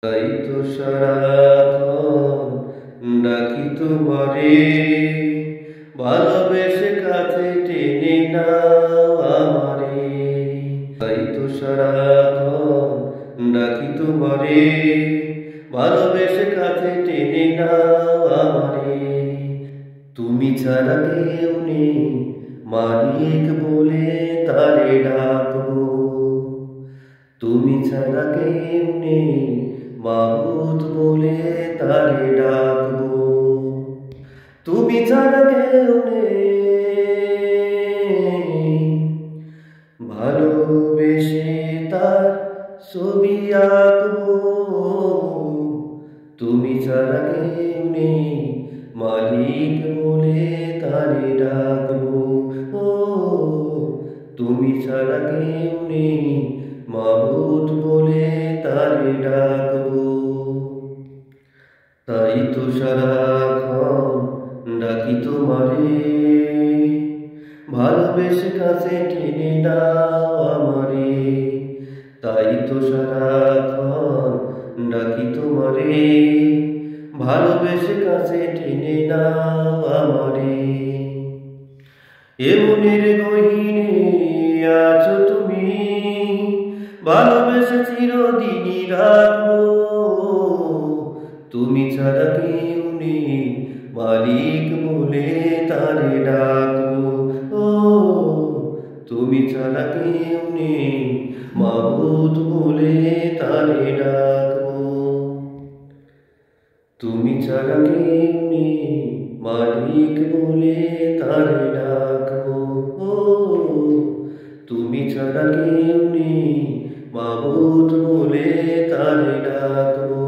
তাই তো সারাক্ষণ ডাকি তোমারে, ভালোবেসে কাছে টেনে নাও আমারে। তাই তো সারাক্ষণ ডাকি তোমারে, ভালোবেসে কাছে টেনে নাও আমারে। তুমি ছাড়া কেউ নেই মালিক বলে তারে ডাকবো, তুমি ছাড়া কেউ নেই মাবুদ বলে তারে ডাকবো। তুমি ছাড়া কেউ নেই ভালোবেসে তার ছবি আঁকবো, তুমি ছাড়া কেউ নেই মালিক বলে তারে ডাকবো। ও তুমি ছাড়া কেউ নেই মাবুদ বলে তারে ডাকবো। তাই তো সারাক্ষণ ডাকি তোমারে, ভালোবেসে কাছে টেনে নাও আমারে। তাই তো সারাক্ষণ ডাকি তোমারে, ভালোবেসে কাছে টেনে নাও আমারে। এ মনের গহীনে আছো তুমি, ভালোবেসে চিরদিনই রাখবো। তুমি ছাড়া কেউ নেই মালিক বলে তারে ডাকবো। ও তুমি ছাড়া কেউ নেই মাবুদ বলে তারে ডাকবো। তুমি ছাড়া কেউ নেই মালিক বলে তারে ডাকবো। ও তুমি ছাড়া কেউ নেই মাবুদ বলে তারে ডাকবো।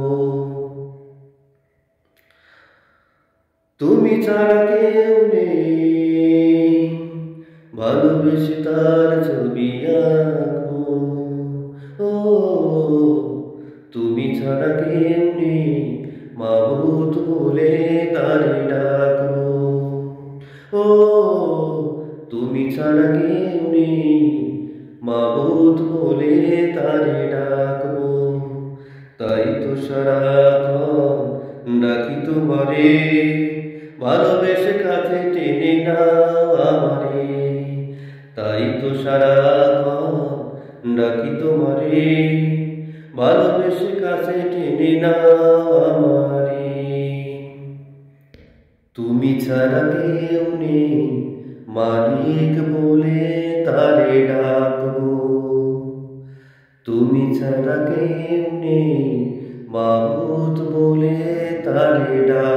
তুমি ছাড়া কেউ নেই ভালোবেসে তার ছবি আঁকবো। ও তুমি ছাড়া কেউ নেই মাবুদ বলে তারে ডাকবো। ও তুমি ছাড়া কেউ নেই মাবুদ বলে তারে ডাকবো। তাই তো সারাক্ষণ ডাকি তোমারে, ভালোবেসে কাছে টেনে নাও আমারে। তাই তো সারাক্ষণ ডাকি তোমারে, ভালোবেসে কাছে টেনে নাও আমারে। তুমি ছাড়া কেউ নেই মালিক বলে তারে ডাকবো, তুমি ছাড়া কেউ নেই মাবুদ বলে তারে ডাকবো।